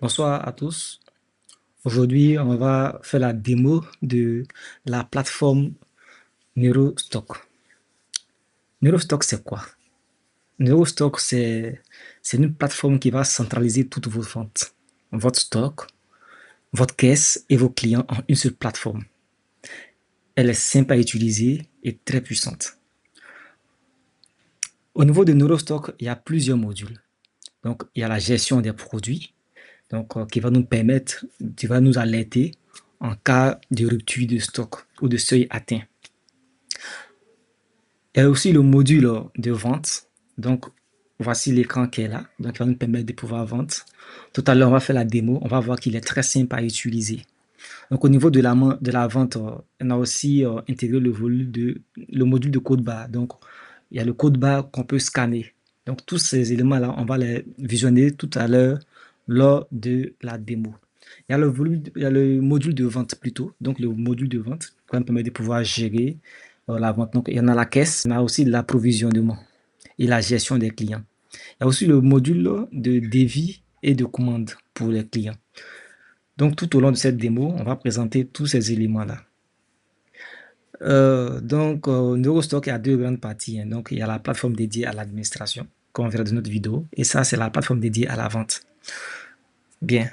Bonsoir à tous. Aujourd'hui, on va faire la démo de la plateforme Neurostock. Neurostock, c'est quoi? Neurostock, c'est une plateforme qui va centraliser toutes vos ventes, votre stock, votre caisse et vos clients en une seule plateforme. Elle est simple à utiliser et très puissante. Au niveau de Neurostock, il y a plusieurs modules. Donc, il y a la gestion des produits, qui va nous permettre, qui va nous alerter en cas de rupture de stock ou de seuil atteint. Il y a aussi le module de vente. Donc, voici l'écran qui est là. Donc, il va nous permettre de pouvoir vendre. Tout à l'heure, on va faire la démo. On va voir qu'il est très simple à utiliser. Donc, au niveau de la vente, on a aussi intégré le module de code barre. Donc, il y a le code barre qu'on peut scanner. Donc, tous ces éléments-là, on va les visionner tout à l'heure lors de la démo. Il y a le module de vente plutôt. Donc, le module de vente qui va nous permettre de pouvoir gérer la vente. Donc, il y en a la caisse, on a aussi l'approvisionnement et la gestion des clients. Il y a aussi le module de devis et de commande pour les clients. Donc, tout au long de cette démo, on va présenter tous ces éléments-là. Neurostock, il y a deux grandes parties. Donc, il y a la plateforme dédiée à l'administration, comme on verra dans notre vidéo. Et ça, c'est la plateforme dédiée à la vente. Bien.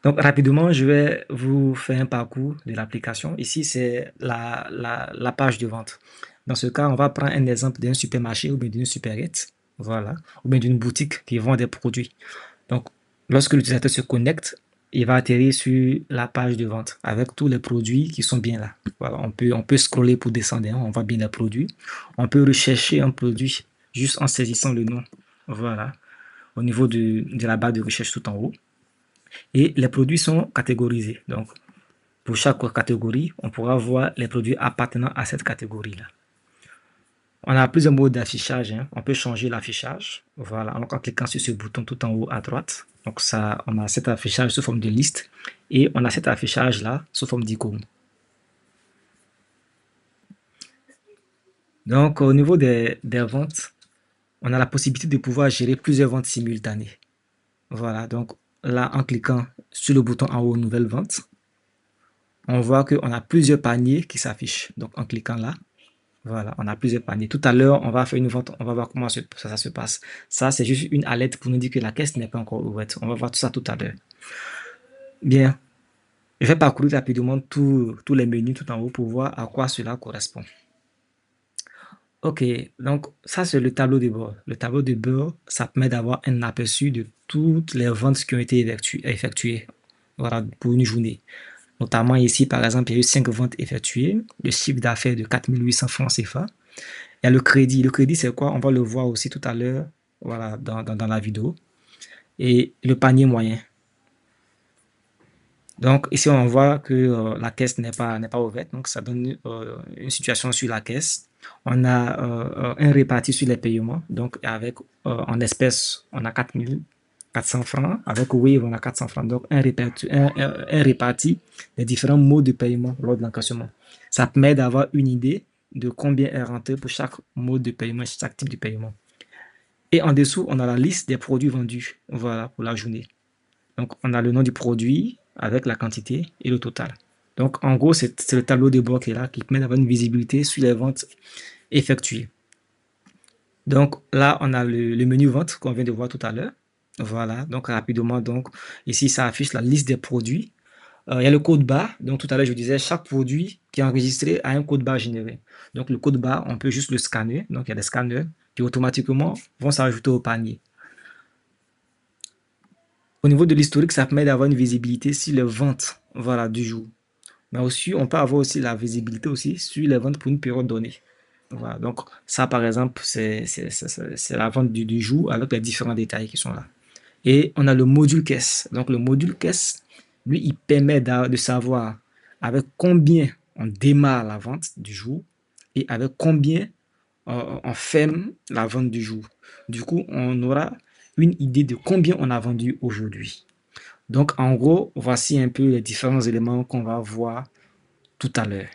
Donc, rapidement, je vais vous faire un parcours de l'application. Ici, c'est la page de vente. Dans ce cas, on va prendre un exemple d'un supermarché ou bien d'une supérette, voilà, ou bien d'une boutique qui vend des produits. Donc, lorsque l'utilisateur se connecte, il va atterrir sur la page de vente avec tous les produits qui sont bien là. Voilà, on peut scroller pour descendre, on voit bien les produits. On peut rechercher un produit juste en saisissant le nom. Voilà, au niveau de la barre de recherche tout en haut. Et les produits sont catégorisés. Donc, pour chaque catégorie, on pourra voir les produits appartenant à cette catégorie-là. On a plusieurs modes d'affichage. On peut changer l'affichage. Voilà, en cliquant sur ce bouton tout en haut à droite. Donc, ça, on a cet affichage sous forme de liste et on a cet affichage-là sous forme d'icône. Donc, au niveau des ventes, on a la possibilité de pouvoir gérer plusieurs ventes simultanées. Voilà, donc là, en cliquant sur le bouton en haut, nouvelle vente, on voit qu'on a plusieurs paniers qui s'affichent. Donc, en cliquant là, voilà, on a plusieurs paniers. Tout à l'heure, on va faire une vente, on va voir comment ça se passe. Ça, c'est juste une alerte pour nous dire que la caisse n'est pas encore ouverte. On va voir tout ça tout à l'heure. Bien, je vais parcourir rapidement tous les menus tout en haut pour voir à quoi cela correspond. Ok, donc ça, c'est le tableau de bord. Le tableau de bord, ça permet d'avoir un aperçu de toutes les ventes qui ont été effectuées, voilà, pour une journée. Notamment ici, par exemple, il y a eu 5 ventes effectuées, le chiffre d'affaires de 4800 francs CFA. Il y a le crédit. Le crédit, c'est quoi? On va le voir aussi tout à l'heure, voilà, dans la vidéo. Et le panier moyen. Donc, ici, on voit que la caisse n'est pas ouverte. Donc, ça donne une situation sur la caisse. On a un réparti sur les paiements. Donc, avec en espèces, on a 4400 francs. Avec Wave, on a 400 francs. Donc, un réparti des différents modes de paiement lors de l'encaissement. Ça permet d'avoir une idée de combien est rentré pour chaque mode de paiement, chaque type de paiement. Et en dessous, on a la liste des produits vendus, voilà, pour la journée. Donc, on a le nom du produit avec la quantité et le total. Donc, en gros, c'est le tableau de bord qui est là, qui permet d'avoir une visibilité sur les ventes effectuées. Donc, là, on a le menu vente qu'on vient de voir tout à l'heure. Voilà, donc rapidement, donc ici, ça affiche la liste des produits. Il y a le code barre. Donc, tout à l'heure, je disais, chaque produit qui est enregistré a un code barre généré. Donc, le code barre, on peut juste le scanner. Donc, il y a des scanners qui automatiquement vont s'ajouter au panier. Au niveau de l'historique, ça permet d'avoir une visibilité sur les ventes, voilà, du jour. Mais aussi, on peut avoir aussi la visibilité aussi sur les ventes pour une période donnée. Voilà, donc ça, par exemple, c'est la vente du jour avec les différents détails qui sont là. Et on a le module caisse. Donc, le module caisse, lui, il permet de savoir avec combien on démarre la vente du jour et avec combien on ferme la vente du jour. Du coup, on aura une idée de combien on a vendu aujourd'hui. Donc, en gros, voici un peu les différents éléments qu'on va voir tout à l'heure.